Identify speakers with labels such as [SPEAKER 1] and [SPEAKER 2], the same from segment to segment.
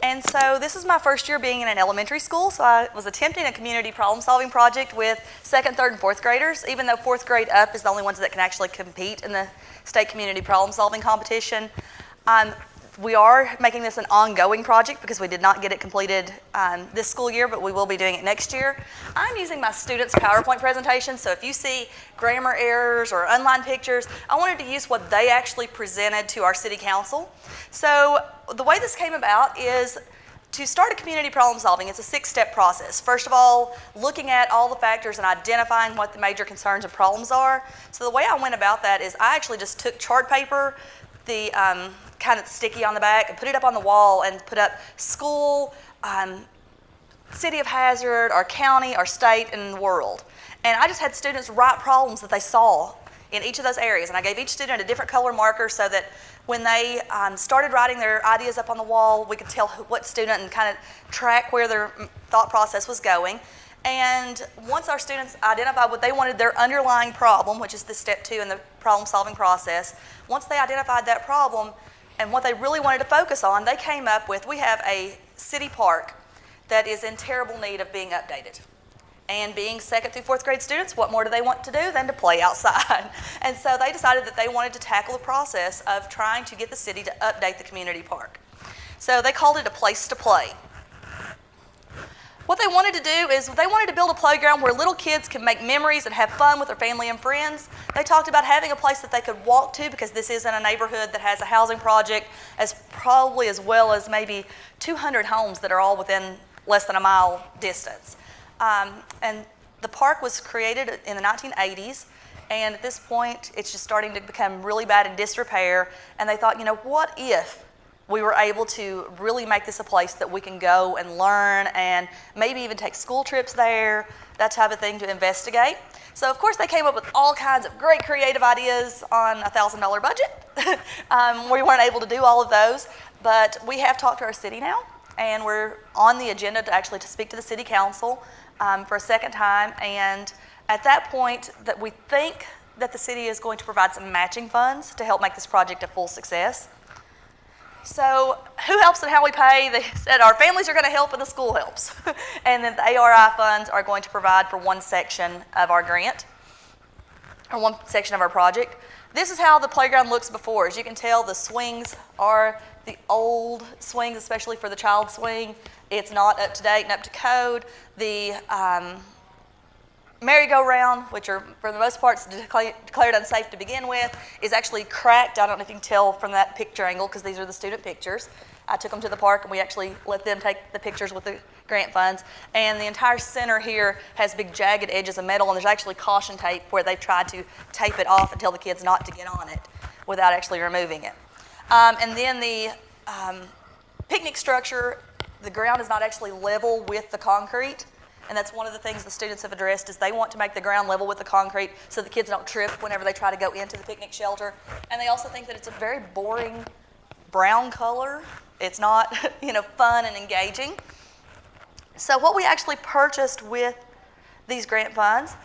[SPEAKER 1] And so this is my first year being in an elementary school, so I was attempting a community problem-solving project with second, third, and fourth graders, even though fourth grade up is the only ones that can actually compete in the state community problem-solving competition. We are making this an ongoing project because we did not get it completed this school year, but we will be doing it next year. I'm using my students' PowerPoint presentation, so if you see grammar errors or unlined pictures, I wanted to use what they actually presented to our city council. So the way this came about is to start a community problem solving. It's a 6-step process. First of all, looking at all the factors and identifying what the major concerns and problems are. So the way I went about that is I actually just took chart paper, the kind of sticky on the back, and put it up on the wall and put up school, city of hazard, our county, our state, and the world. And I just had students write problems that they saw in each of those areas. And I gave each student a different color marker so that when they started writing their ideas up on the wall, we could tell what student and kind of track where their thought process was going. And once our students identified what they wanted, their underlying problem, which is the step 2 in the problem-solving process, once they identified that problem and what they really wanted to focus on, they came up with, we have a city park that is in terrible need of being updated. And being second through fourth grade students, what more do they want to do than to play outside? And so they decided that they wanted to tackle the process of trying to get the city to update the community park. So they called it a place to play. What they wanted to do is they wanted to build a playground where little kids can make memories and have fun with their family and friends. They talked about having a place that they could walk to because this is in a neighborhood that has a housing project as probably as well as maybe 200 homes that are all within less than a mile distance. And the park was created in the 1980s, and at this point it's just starting to become really bad in disrepair, and they thought, you know, what if we were able to really make this a place that we can go and learn and maybe even take school trips there, that type of thing to investigate. So of course they came up with all kinds of great creative ideas on a $1,000 budget. We weren't able to do all of those, but we have talked to our city now, and we're on the agenda to speak to the city council for a second time. And at that point, that we think that the city is going to provide some matching funds to help make this project a full success. So who helps and how we pay? They said our families are going to help and the school helps. And then the ARI funds are going to provide for one section of our grant, or one section of our project. This is how the playground looks before. As you can tell, the swings are the old swings, especially for the child swing. It's not up to date and up to code. The merry-go-round, which are for the most part declared unsafe to begin with, is actually cracked. I don't know if you can tell from that picture angle because these are the student pictures. I took them to the park and we actually let them take the pictures with the grant funds. And the entire center here has big jagged edges of metal, and there's actually caution tape where they've tried to tape it off and tell the kids not to get on it without actually removing it. And then the picnic structure, the ground is not actually level with the concrete. And that's one of the things the students have addressed is they want to make the ground level with the concrete so the kids don't trip whenever they try to go into the picnic shelter. And they also think that it's a very boring brown color. It's not, fun and engaging. So what we actually purchased with these grant funds,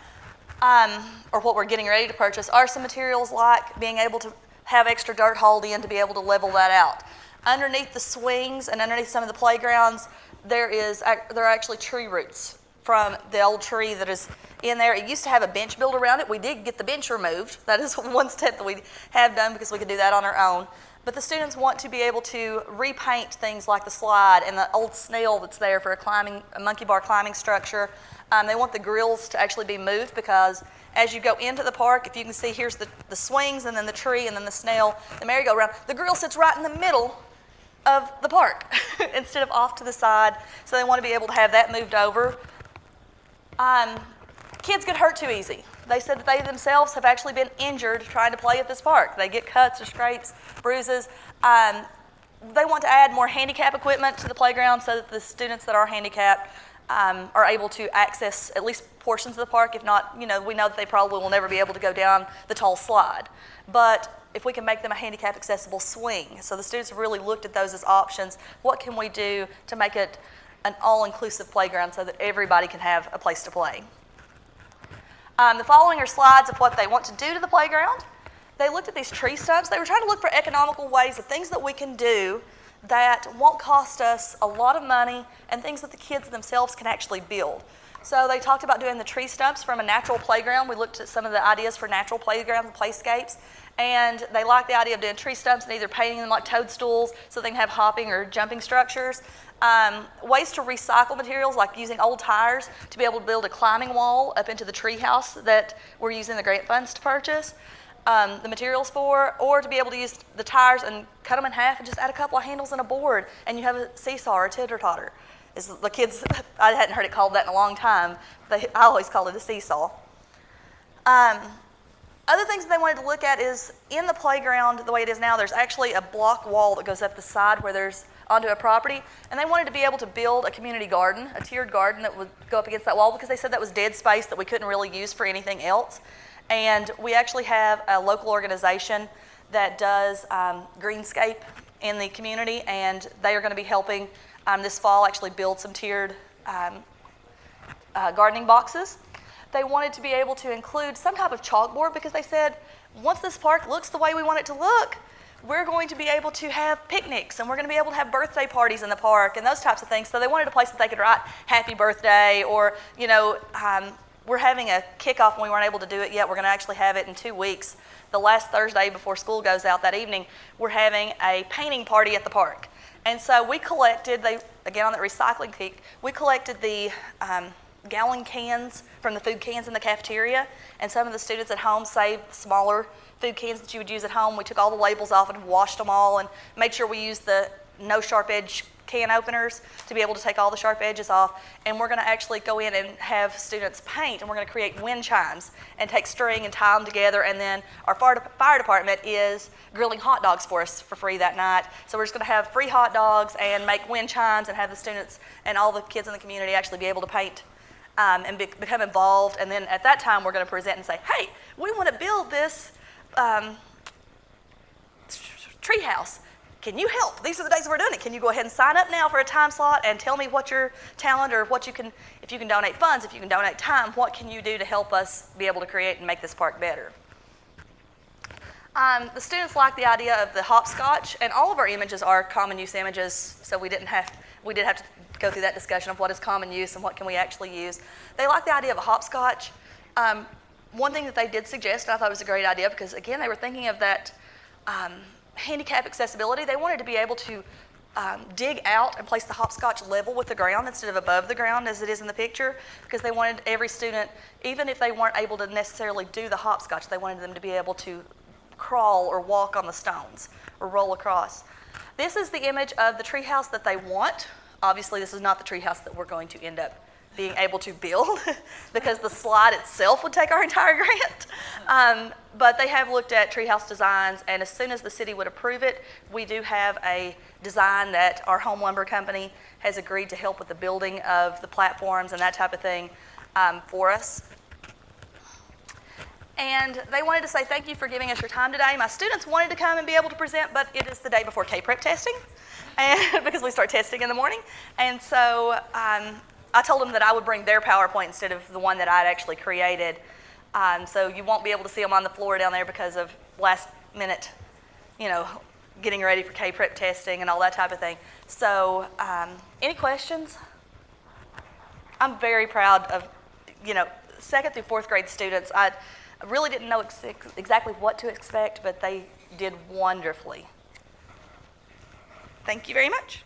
[SPEAKER 1] or what we're getting ready to purchase, are some materials like being able to have extra dirt hauled in to be able to level that out. Underneath the swings and underneath some of the playgrounds, there are actually tree roots from the old tree that is in there. It used to have a bench built around it. We did get the bench removed. That is one step that we have done because we could do that on our own. But the students want to be able to repaint things like the slide and the old snail that's there for a monkey bar climbing structure. They want the grills to actually be moved because as you go into the park, if you can see, here's the swings and then the tree and then the snail, the merry-go-round. The grill sits right in the middle of the park instead of off to the side. So they want to be able to have that moved over. Kids get hurt too easy. They said that they themselves have actually been injured trying to play at this park. They get cuts or scrapes, bruises. They want to add more handicap equipment to the playground so that the students that are handicapped are able to access at least portions of the park. If not, we know that they probably will never be able to go down the tall slide. But if we can make them a handicap accessible swing. So the students have really looked at those as options. What can we do to make it an all-inclusive playground so that everybody can have a place to play? The following are slides of what they want to do to the playground. They looked at these tree stumps. They were trying to look for economical ways of things that we can do that won't cost us a lot of money and things that the kids themselves can actually build. So they talked about doing the tree stumps from a natural playground. We looked at some of the ideas for natural playgrounds and playscapes, and they liked the idea of doing tree stumps and either painting them like toadstools so they can have hopping or jumping structures. Ways to recycle materials, like using old tires to be able to build a climbing wall up into the tree house that we're using the grant funds to purchase the materials for, or to be able to use the tires and cut them in half and just add a couple of handles and a board, and you have a seesaw or a teeter-totter. Is the kids, I hadn't heard it called that in a long time. I always called it a seesaw. Other things that they wanted to look at is in the playground, the way it is now, there's actually a block wall that goes up the side where there's onto a property, and they wanted to be able to build a community garden, a tiered garden that would go up against that wall, because they said that was dead space that we couldn't really use for anything else. And we actually have a local organization that does greenscape in the community, and they are going to be helping this fall actually build some tiered gardening boxes. They wanted to be able to include some type of chalkboard, because they said once this park looks the way we want it to look, we're going to be able to have picnics, and we're going to be able to have birthday parties in the park and those types of things. So they wanted a place that they could write happy birthday, or, you know, we're having a kickoff and we weren't able to do it yet. We're going to actually have it in 2 weeks. The last Thursday before school goes out that evening, we're having a painting party at the park. And so we collected, again on that recycling kick, we collected the gallon cans from the food cans in the cafeteria, and some of the students at home saved the smaller food cans that you would use at home. We took all the labels off and washed them all and made sure we used the no sharp edge can openers to be able to take all the sharp edges off. And we're going to actually go in and have students paint, and we're going to create wind chimes and take string and tie them together. And then our fire department is grilling hot dogs for us for free that night. So we're just going to have free hot dogs and make wind chimes and have the students and all the kids in the community actually be able to paint and become involved. And then at that time, we're going to present and say, hey, we want to build this tree house. Can you help? These are the days we're doing it. Can you go ahead and sign up now for a time slot and tell me what your talent, or what you can, if you can donate funds, if you can donate time, what can you do to help us be able to create and make this park better? The students like the idea of the hopscotch, and all of our images are common use images, so we did have to go through that discussion of what is common use and what can we actually use. They like the idea of a hopscotch. One thing that they did suggest, and I thought it was a great idea, because again, they were thinking of that handicap accessibility. They wanted to be able to dig out and place the hopscotch level with the ground instead of above the ground as it is in the picture, because they wanted every student, even if they weren't able to necessarily do the hopscotch, they wanted them to be able to crawl or walk on the stones or roll across. This is the image of the treehouse that they want. Obviously, this is not the treehouse that we're going to end up being able to build because the slide itself would take our entire grant. But they have looked at treehouse designs, and as soon as the city would approve it, we do have a design that our home lumber company has agreed to help with the building of the platforms and that type of thing for us. And they wanted to say thank you for giving us your time today. My students wanted to come and be able to present, but it is the day before K-Prep testing, and because we start testing in the morning. And so I told them that I would bring their PowerPoint instead of the one that I'd actually created. So you won't be able to see them on the floor down there because of last minute, getting ready for K-Prep testing and all that type of thing. So any questions? I'm very proud of, 2nd through 4th grade students. I really didn't know exactly what to expect, but they did wonderfully. Thank you very much.